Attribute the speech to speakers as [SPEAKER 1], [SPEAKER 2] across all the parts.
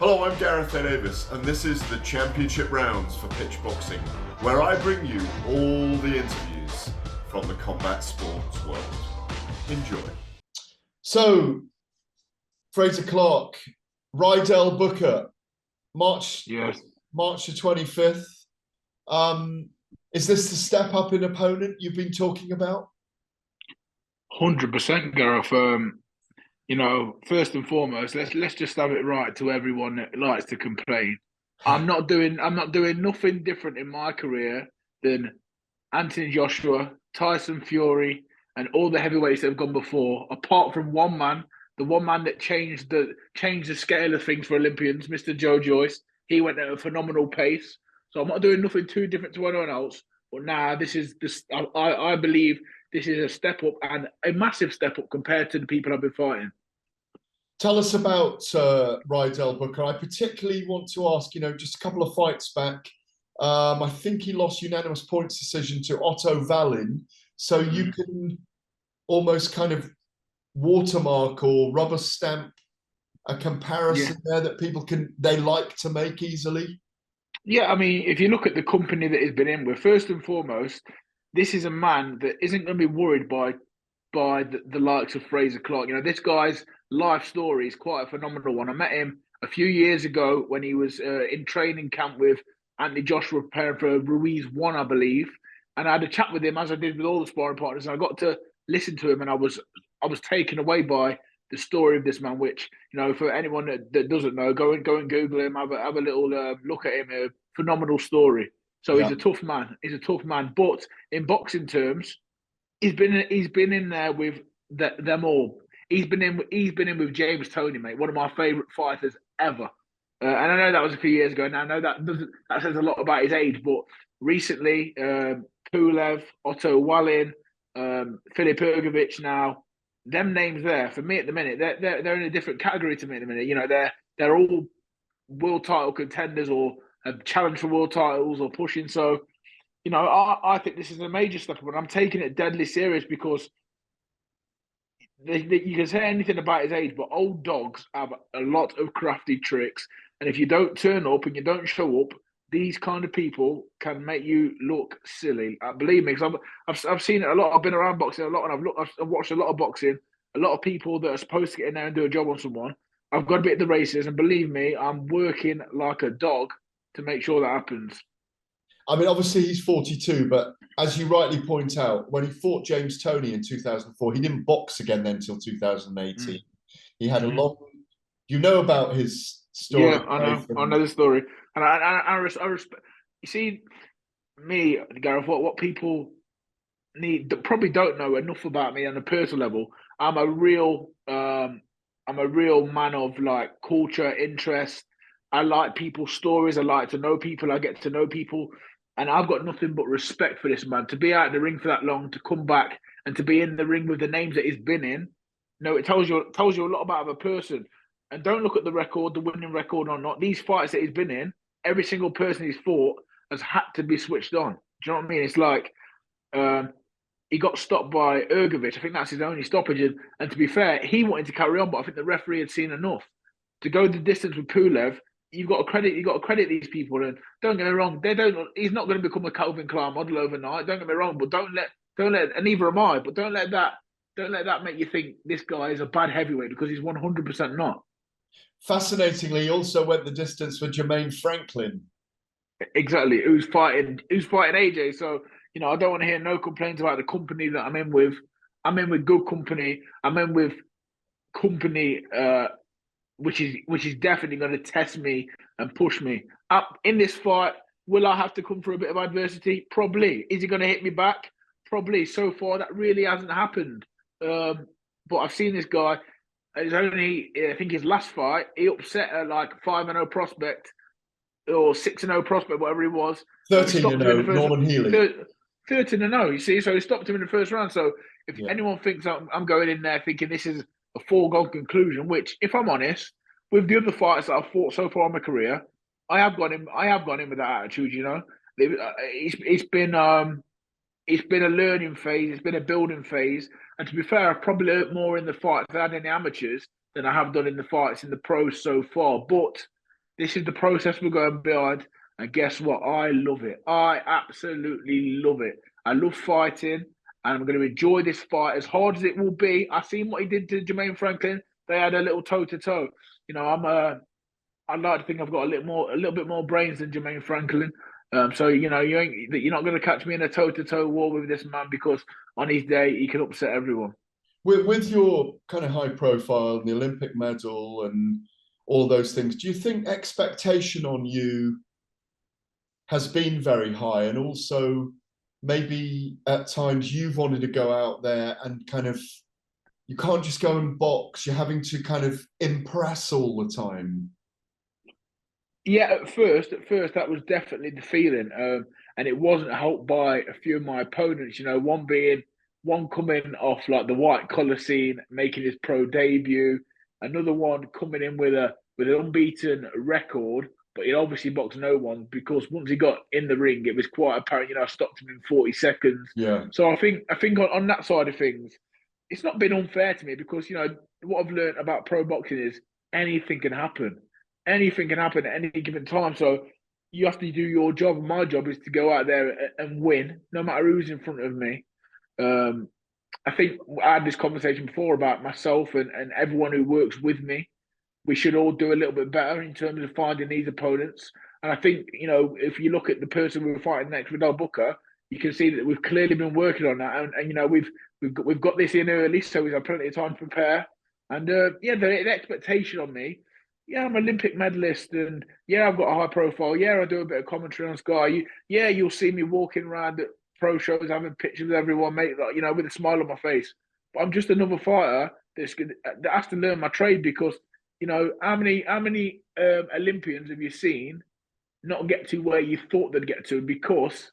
[SPEAKER 1] Hello, I'm Gareth A Davies, and this is the Championship Rounds for Pitch Boxing, where I bring you all the interviews from the combat sports world. Enjoy. So, Frazer Clarke, Rydell Booker, March the 25th. Is this the step up in opponent you've been talking about?
[SPEAKER 2] 100%, Gareth. First and foremost, let's just have it right to everyone that likes to complain. I'm not doing nothing different in my career than Anthony Joshua, Tyson Fury, and all the heavyweights that have gone before, apart from one man, the one man that changed the scale of things for Olympians, Mr. Joe Joyce. He went at a phenomenal pace. So I'm not doing nothing too different to anyone else. But now this is this. I believe this is a step up and a massive step up compared to the people I've been fighting.
[SPEAKER 1] Tell us about Rydell Booker. I particularly want to ask, just a couple of fights back, I think he lost unanimous points decision to Otto Wallin. So you can almost kind of watermark or rubber stamp a comparison there that they like to make easily.
[SPEAKER 2] Yeah, I mean, if you look at the company that he's been in with, first and foremost, this is a man that isn't going to be worried by the likes of Frazer Clarke. This guy's life story is quite a phenomenal one. I met him a few years ago when he was in training camp with Anthony Joshua preparing for Ruiz 1, I believe. And I had a chat with him as I did with all the sparring partners. And I got to listen to him, and I was taken away by the story of this man, which, for anyone that doesn't know, go and Google him, have a little look at him. A phenomenal story. So He's a tough man. He's a tough man. But in boxing terms, he's been in there with them all. He's been in with James Toney, mate, one of my favourite fighters ever. And I know that was a few years ago. Now I know that says a lot about his age, but recently, Pulev, Otto Wallin, Filip Ergovic. Now, them names there for me at the minute, they're in a different category to me at the minute. They're all world title contenders or have challenged for world titles or pushing. So, I think this is a major step up, and I'm taking it deadly serious because you can say anything about his age, but old dogs have a lot of crafty tricks. And if you don't turn up and you don't show up, these kind of people can make you look silly. Believe me, because I've seen it a lot. I've been around boxing a lot, and I've watched a lot of boxing. A lot of people that are supposed to get in there and do a job on someone. I've got to be at the races, and believe me, I'm working like a dog to make sure that happens.
[SPEAKER 1] I mean, obviously he's 42, but as you rightly point out, when he fought James Toney in 2004, he didn't box again then until 2018. He had a long, about his story.
[SPEAKER 2] Yeah, I know. I know the story, and I respect. You see, me, Gareth, what people probably don't know enough about me on a personal level. I'm a real man of like culture, interest. I like people's stories. I like to know people. I get to know people. And I've got nothing but respect for this man. To be out in the ring for that long, to come back and to be in the ring with the names that he's been in, it tells you a lot about a person. And don't look at the record, the winning record or not. These fights that he's been in, every single person he's fought has had to be switched on. Do you know what I mean? It's like he got stopped by Ergovic. I think that's his only stoppage. And to be fair, he wanted to carry on, but I think the referee had seen enough to go the distance with Pulev. You've got to credit these people, and don't get me wrong. He's not going to become a Calvin Klein model overnight. Don't get me wrong, but don't let, and neither am I. But don't let that make you think this guy is a bad heavyweight, because he's 100% not.
[SPEAKER 1] Fascinatingly, he also went the distance for Jermaine Franklin.
[SPEAKER 2] Exactly, who's fighting AJ. So I don't want to hear no complaints about the company that I'm in with. I'm in with good company. I'm in with company. Which is definitely going to test me and push me up in this fight. Will I have to come through a bit of adversity? Probably. Is he going to hit me back? Probably. So far, that really hasn't happened. But I've seen this guy. It's only, I think, his last fight, he upset a like 5-0 prospect or 6-0 prospect, whatever he was.
[SPEAKER 1] 13-0, Norman Healy.
[SPEAKER 2] 13-0. You see, so he stopped him in the first round. So if anyone thinks I'm going in there thinking this is a foregone conclusion, which, if I'm honest, with the other fighters that I've fought so far in my career, I have gone in with that attitude. It's been a learning phase, it's been a building phase, and to be fair, I've probably learned more in the fights I've had in the amateurs than I have done in the fights in the pros so far. But This is the process we're going behind. And guess what? I love it. I absolutely love it. I love fighting, and I'm going to enjoy this fight as hard as it will be. I seen what he did to Jermaine Franklin. They had a little toe to toe. You know, I like to think I've got a little bit more brains than Jermaine Franklin. So you know, you're not going to catch me in a toe to toe war with this man because on his day he can upset everyone.
[SPEAKER 3] With your kind of high profile and the Olympic medal and all those things, do you think expectation on you has been very high? And also maybe at times you've wanted to go out there and kind of, you can't just go and box, you're having to kind of impress all the time.
[SPEAKER 2] Yeah, at first, that was definitely the feeling, and it wasn't helped by a few of my opponents. You know, one coming off like the white collar scene, making his pro debut. Another one coming in with an unbeaten record, but he obviously boxed no one because once he got in the ring, it was quite apparent. You know, I stopped him in 40 seconds.
[SPEAKER 3] Yeah.
[SPEAKER 2] So I think on that side of things, it's not been unfair to me because you know what I've learned about pro boxing is anything can happen. Anything can happen at any given time. So you have to do your job. And my job is to go out there and win, no matter who's in front of me. Um, I think I had this conversation before about myself and everyone who works with me. We should all do a little bit better in terms of finding these opponents. And I think, you know, if you look at the person we're fighting next, Rydell Booker, you can see that we've clearly been working on that. And you know, we've got this in early, so we've had plenty of time to prepare. And yeah, the expectation on me, yeah, I'm an Olympic medalist, and yeah, I've got a high profile. Yeah, I do a bit of commentary on Sky. Yeah, you'll see me walking around at pro shows, having pictures with everyone, mate. Like, you know, with a smile on my face. But I'm just another fighter that has to learn my trade because you know how many Olympians have you seen not get to where you thought they'd get to because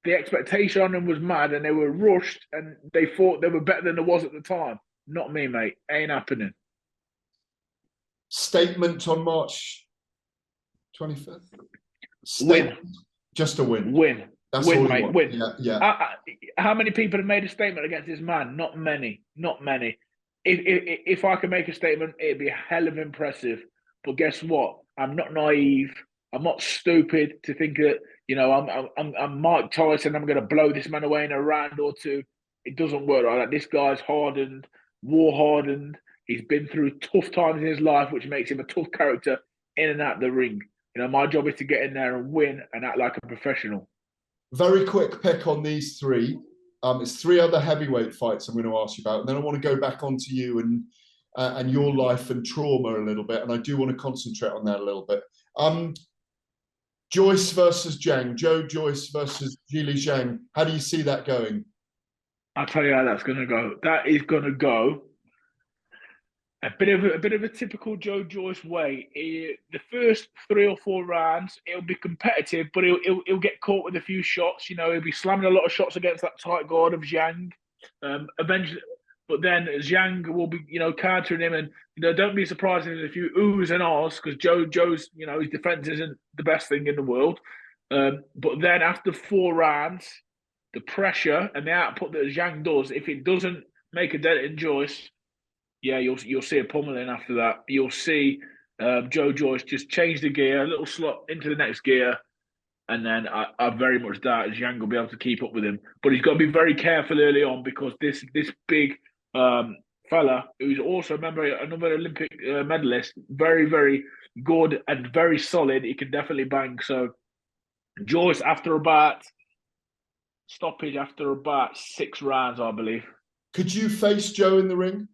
[SPEAKER 2] the expectation on them was mad and they were rushed and they thought they were better than there was at the time. Not me, mate. Ain't happening.
[SPEAKER 3] Statement on March 25th?
[SPEAKER 2] Win.
[SPEAKER 3] Just a win.
[SPEAKER 2] Win.
[SPEAKER 3] That's
[SPEAKER 2] win,
[SPEAKER 3] all you
[SPEAKER 2] mate.
[SPEAKER 3] want.
[SPEAKER 2] Win.
[SPEAKER 3] Yeah.
[SPEAKER 2] How many people have made a statement against this man? Not many. Not many. If I could make a statement, it'd be a hell of impressive. But guess what? I'm not naive. I'm not stupid to think that you know I'm Mike Tyson. I'm going to blow this man away in a round or two. It doesn't work like that. This guy's hardened, war hardened. He's been through tough times in his life, which makes him a tough character in and out of the ring. You know, my job is to get in there and win and act like a professional.
[SPEAKER 3] Very quick pick on these three. It's three other heavyweight fights I'm going to ask you about, and then I want to go back onto you and your life and trauma a little bit, and I do want to concentrate on that a little bit. Joyce versus Zhang, Joe Joyce versus Zhili Zhang. How do you see that going?
[SPEAKER 2] I'll tell you how that's going to go. That is going to go a bit of a typical Joe Joyce way. The first 3 or 4 rounds, it'll be competitive, but he'll get caught with a few shots. You know, he'll be slamming a lot of shots against that tight guard of Zhang. Eventually, but then Zhang will be, you know, countering him, and you know, don't be surprised if there's a few oohs and ahs because Joe's, you know, his defense isn't the best thing in the world. But then after 4 rounds, the pressure and the output that Zhang does, if it doesn't make a dent in Joyce, yeah, you'll see a pummeling after that. You'll see Joe Joyce just change the gear, a little slot into the next gear, and then I very much doubt Zhang will be able to keep up with him. But he's got to be very careful early on because this big fella, who's also another Olympic medalist, very, very good and very solid. He can definitely bang. So Joyce, after about 6 rounds, I believe.
[SPEAKER 3] Could you face Joe in the ring?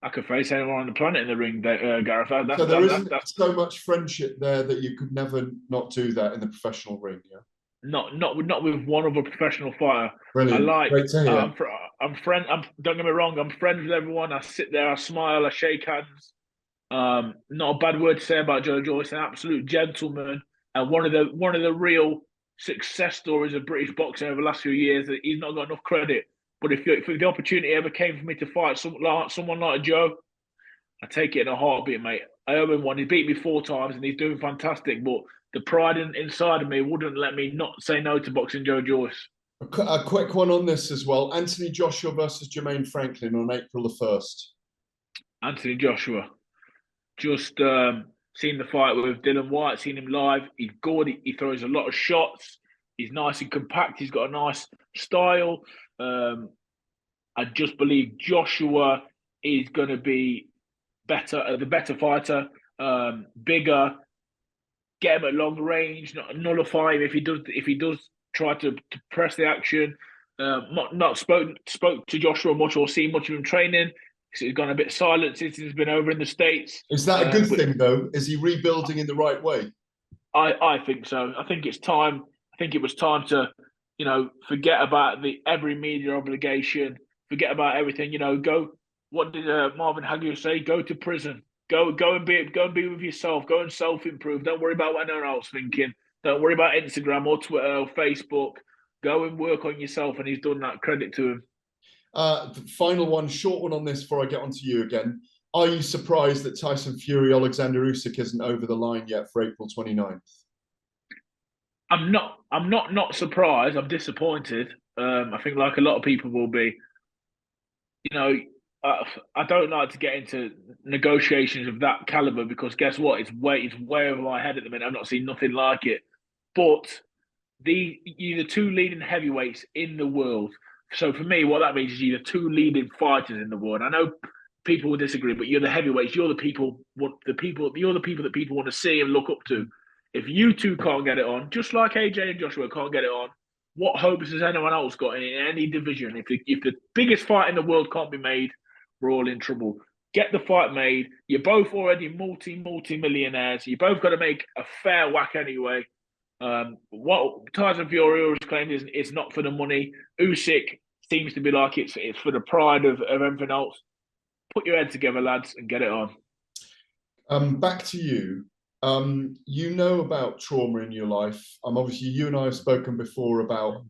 [SPEAKER 2] I could face anyone on the planet in the ring, Gareth.
[SPEAKER 3] So there isn't so much friendship there that you could never not do that in the professional ring, yeah?
[SPEAKER 2] Not with one other professional fighter.
[SPEAKER 3] Brilliant. Great to hear.
[SPEAKER 2] Don't get me wrong. I'm friends with everyone. I sit there, I smile, I shake hands. Not a bad word to say about Joe Joyce. An absolute gentleman and one of the real success stories of British boxing over the last few years. That he's not got enough credit. But if the opportunity ever came for me to fight someone like Joe, I take it in a heartbeat, mate. I owe him one. He beat me 4 times, and he's doing fantastic. But the pride inside of me wouldn't let me not say no to boxing Joe Joyce.
[SPEAKER 3] A quick one on this as well. Anthony Joshua versus Jermaine Franklin on April the 1st.
[SPEAKER 2] Anthony Joshua, just Seen the fight with Dylan White, seen him live. He's good. He throws a lot of shots. He's nice and compact. He's got a nice style. I just believe Joshua is going to be better, the better fighter, bigger. Get him at long range, not nullify him if he does try to press the action. Not spoke to Joshua much or seen much of him training. He's gone a bit silent since he's been over in the States.
[SPEAKER 3] Is that a good thing though? Is he rebuilding in the right way?
[SPEAKER 2] I think so. I think it's time. I think it was time to, forget about every media obligation, forget about everything. Go. What did Marvin Hagler say? Go to prison. Go and be with yourself. Go and self-improve. Don't worry about what anyone else thinking. Don't worry about Instagram or Twitter or Facebook. Go and work on yourself, and he's done that. Credit to him.
[SPEAKER 3] Final one, short one on this before I get on to you again. Are you surprised that Tyson Fury Alexander Usyk isn't over the line yet for April 29th?
[SPEAKER 2] I'm not surprised. I'm disappointed. I think like a lot of people will be. I don't like to get into negotiations of that caliber because guess what? It's way over my head at the minute. I've not seen nothing like it. But you're the two leading heavyweights in the world. So for me, what that means is you're the two leading fighters in the world. I know people will disagree, but you're the heavyweights. You're the people that people want to see and look up to. If you two can't get it on, just like AJ and Joshua can't get it on, what hopes has anyone else got in any division? If the biggest fight in the world can't be made, we're all in trouble. Get the fight made. You're both already multi-millionaires. You both got to make a fair whack anyway. What Tyson Fury always claimed is it's not for the money. Usyk seems to be like it's for the pride of everything else. Put your head together, lads, and get it on.
[SPEAKER 3] Back to you. You know about trauma in your life. Obviously, you and I have spoken before about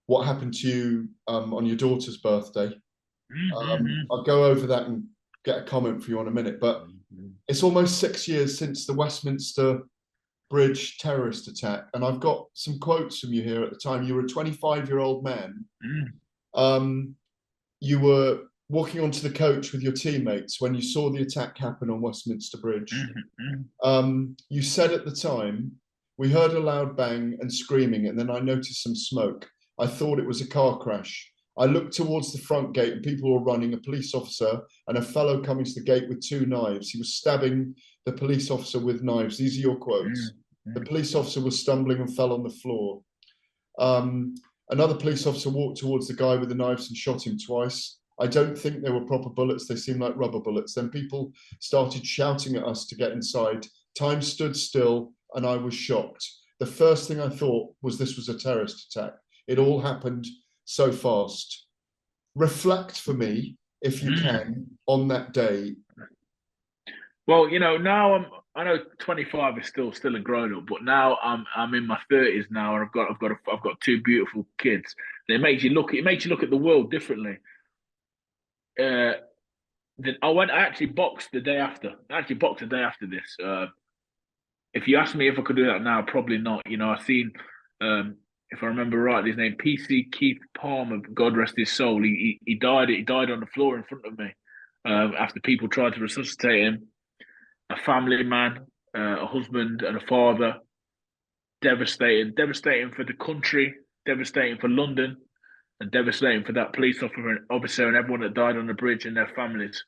[SPEAKER 3] what happened to you on your daughter's birthday. I'll go over that and get a comment for you in a minute. But it's almost 6 years since the Westminster Bridge terrorist attack, and I've got some quotes from you here. At the time, you were a 25-year-old man. You were walking onto the coach with your teammates when you saw the attack happen on Westminster Bridge. You said at the time, "We heard a loud bang and screaming, and then I noticed some smoke. I thought it was a car crash. I looked towards the front gate and people were running, a police officer and a fellow coming to the gate with two knives. He was stabbing the police officer with knives." These are your quotes. The police officer was stumbling and fell on the floor. Another police officer walked towards the guy with the knives and shot him twice. I don't think they were proper bullets. They seemed like rubber bullets. Then people started shouting at us to get inside. Time stood still and I was shocked. The first thing I thought was this was a terrorist attack. It all happened so fast. Reflect for me, if you can, on that day.
[SPEAKER 2] Well, now I know 25 is still a grown up, but now I'm in my 30s now, and I've got two beautiful kids. And it makes you look at the world differently. I actually boxed the day after. This. If you ask me if I could do that now, probably not. I've seen, if I remember right, his name PC Keith Palmer, God rest his soul. He died. He died on the floor in front of me after people tried to resuscitate him. A family man, a husband, and a father. Devastating for the country, devastating for London, and devastating for that police officer and everyone that died on the bridge and their families.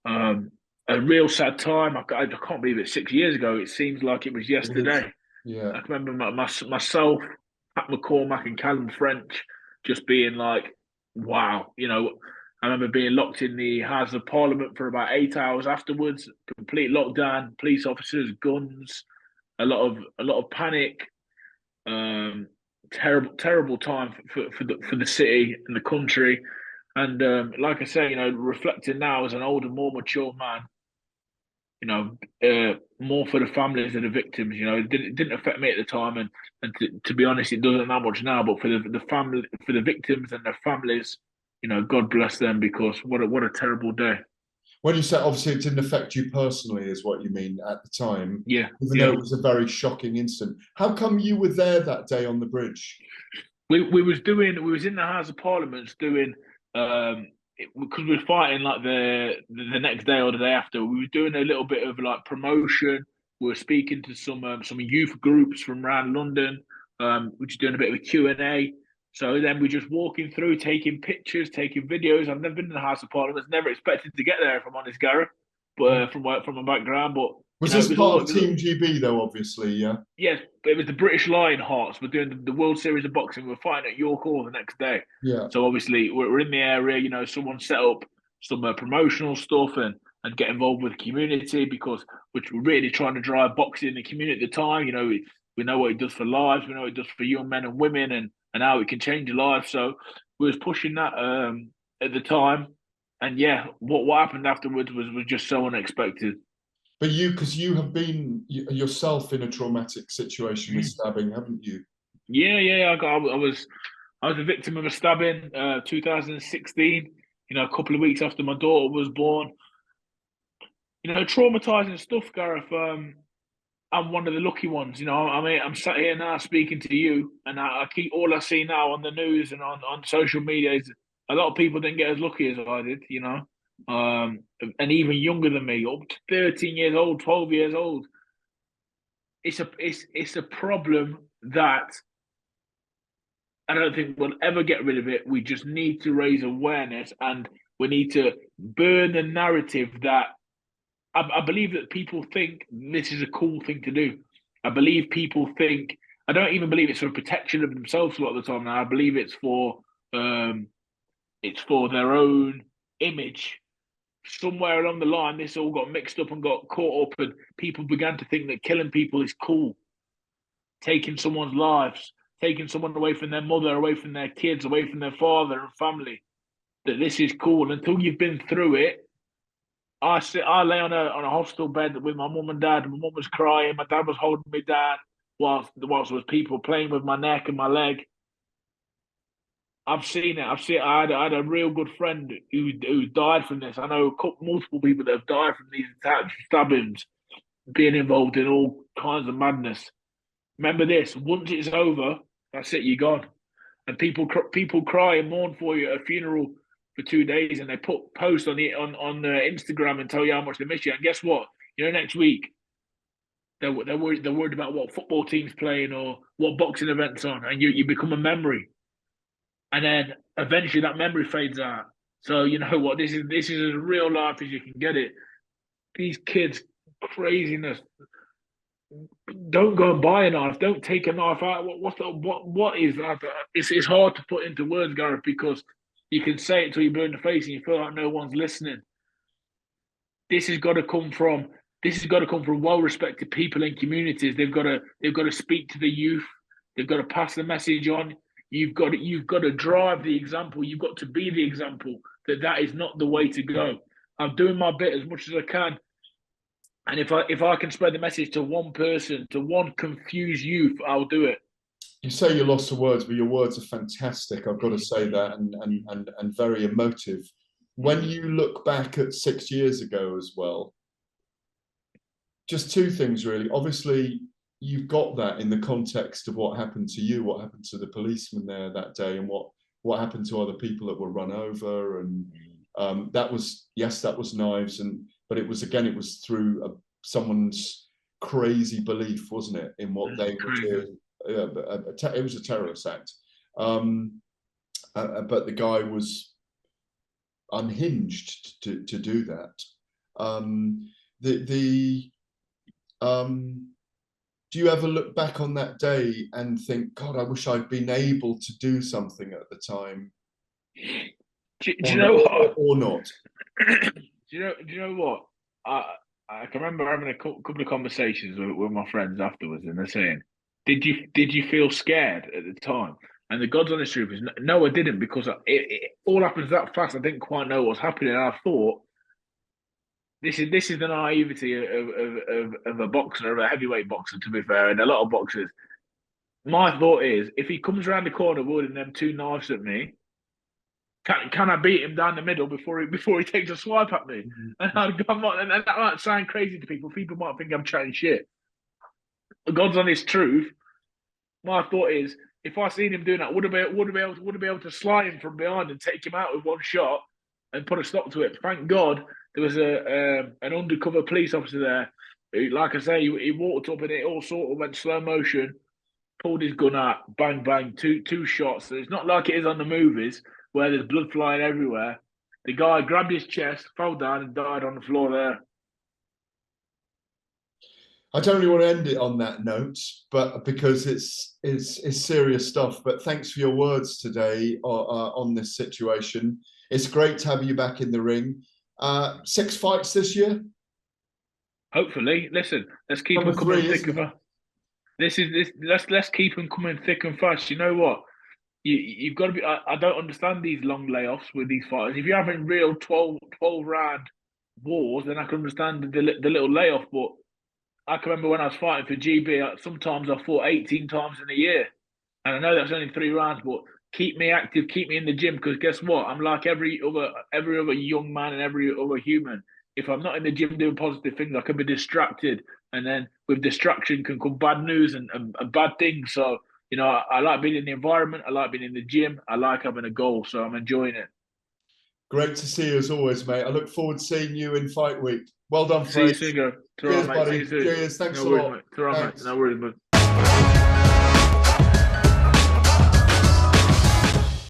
[SPEAKER 2] A real sad time. I can't believe it's 6 years ago. It seems like it was yesterday.
[SPEAKER 3] Yeah.
[SPEAKER 2] I can remember myself, Pat McCormack, and Callum French just being like, "Wow!" I remember being locked in the House of Parliament for about 8 hours afterwards. Complete lockdown, police officers, guns, a lot of panic. Terrible time for the city and the country. And like I say, reflecting now as an older, more mature man, more for the families of the victims. It didn't affect me at the time, and to be honest, it doesn't that much now. But for the family, for the victims and their families, God bless them, because what a terrible day.
[SPEAKER 3] When you say obviously it didn't affect you personally, is what you mean at the time.
[SPEAKER 2] Yeah.
[SPEAKER 3] Even though it was a very shocking incident. How come you were there that day on the bridge?
[SPEAKER 2] We was in the House of Parliament doing because we were fighting like the next day or the day after, we were doing a little bit of like promotion. We were speaking to some youth groups from around London, which is doing a bit of a Q&A. So then we're just walking through, taking pictures, taking videos. I've never been in the House of Parliament. Never expected to get there, if I'm honest, Gareth. But from my background, but
[SPEAKER 3] Was
[SPEAKER 2] you know,
[SPEAKER 3] this part of Team GB though? Obviously, yeah.
[SPEAKER 2] yes, but it was the British Lionhearts. We're doing the World Series of Boxing. We're fighting at York Hall the next day.
[SPEAKER 3] Yeah.
[SPEAKER 2] So obviously we're in the area. You know, someone set up some promotional stuff and get involved with the community because we're really trying to drive boxing in the community at the time. You know, we know what it does for lives. We know what it does for young men and women and how it can change your life. So we was pushing that at the time. And yeah, what happened afterwards was just so unexpected.
[SPEAKER 3] But because you have been yourself in a traumatic situation with stabbing, haven't you?
[SPEAKER 2] Yeah. I was a victim of a stabbing, 2016. You know, a couple of weeks after my daughter was born. You know, traumatizing stuff, Gareth. I'm one of the lucky ones. You know, I mean, I'm sat here now speaking to you, and I keep all I see now on the news and on social media is a lot of people didn't get as lucky as I did. You know, and even younger than me, up to 13 years old, 12 years old. It's a problem that I don't think we'll ever get rid of it. We just need to raise awareness and we need to burn the narrative that I believe that people think this is a cool thing to do. I believe people think, I don't even believe it's for protection of themselves a lot of the time now. I believe it's for their own image. Somewhere along the line, this all got mixed up and got caught up, and people began to think that killing people is cool, taking someone's lives, taking someone away from their mother, away from their kids, away from their father and family. That this is cool. Until you've been through it, I lay on a hospital bed with my mum and dad. My mum was crying, my dad was holding me down, whilst there was people playing with my neck and my leg. I've seen it. I had a real good friend who died from this. I know multiple people that have died from these attacks, stabbings, being involved in all kinds of madness. Remember this: once it's over, that's it. You're gone. And people cry and mourn for you at a funeral for 2 days, and they put posts on Instagram and tell you how much they miss you. And guess what? You know, next week they're worried about what football team's playing or what boxing events on, and you become a memory. And then eventually that memory fades out. So you know what? This is as real life as you can get it. These kids, craziness. Don't go and buy a knife. Don't take a knife out. What is that? It's hard to put into words, Gareth, because you can say it till you blue in the face and you feel like no one's listening. This has got to come from well-respected people in communities. They've got to speak to the youth. They've got to pass the message on. You've got to drive the example. You've got to be the example that is not the way to go. I'm doing my bit as much as I can. And if I can spread the message to one person, to one confused youth, I'll do it.
[SPEAKER 3] You say you're lost for words, but your words are fantastic. I've got to say that, and very emotive. When you look back at 6 years ago as well, just two things really. Obviously, you've got that in the context of what happened to you, what happened to the policeman there that day, and what happened to other people that were run over, and that was knives, but it was through someone's crazy belief, wasn't it, in what they were doing? It was a terrorist act, but the guy was unhinged to do that. Do you ever look back on that day and think, God, I wish I'd been able to do something at the time?
[SPEAKER 2] Do you know what?
[SPEAKER 3] Or not?
[SPEAKER 2] Do you know what? I can remember having a couple of conversations with my friends afterwards, and they're saying, "Did you feel scared at the time?" And the God's honest truth is, no, I didn't, because it all happens that fast. I didn't quite know what was happening. And I thought, this is the naivety of a boxer, of a heavyweight boxer, to be fair, and a lot of boxers. My thought is, if he comes around the corner holding them two knives at me, can I beat him down the middle before he takes a swipe at me? And that might sound crazy to people. People might think I'm chatting shit. God's honest truth. My thought is, if I seen him doing that, would I be able to slide him from behind and take him out with one shot? and put a stop to it. Thank God there was an undercover police officer there who, like I say, he walked up and it all sort of went slow motion, pulled his gun out, bang, bang, two shots. So it's not like it is on the movies where there's blood flying everywhere. The guy grabbed his chest, fell down and died on the floor there.
[SPEAKER 3] I don't really want to end it on that note, but because it's serious stuff. But thanks for your words today on this situation. It's great to have you back in the ring. 6 fights this year.
[SPEAKER 2] Hopefully, listen. Let's keep them coming thick and fast. Let's keep them coming thick and fast. You know what? You've got to be. I don't understand these long layoffs with these fighters. If you're having real 12 round wars, then I can understand the little layoff. But I can remember when I was fighting for GB, sometimes I fought 18 times in a year. And I know that's only 3 rounds, but keep me active, keep me in the gym, because guess what? I'm like every other young man and every other human. If I'm not in the gym doing positive things, I can be distracted. And then with distraction can come bad news and bad things. So, you know, I like being in the environment. I like being in the gym. I like having a goal. So I'm enjoying it.
[SPEAKER 3] Great to see you as always, mate. I look forward to seeing you in fight week. Well done,
[SPEAKER 2] See you
[SPEAKER 3] Fraser.
[SPEAKER 2] soon, go.
[SPEAKER 3] Cheers, buddy. Cheers. Thanks a lot.
[SPEAKER 2] Mate. No worries, mate.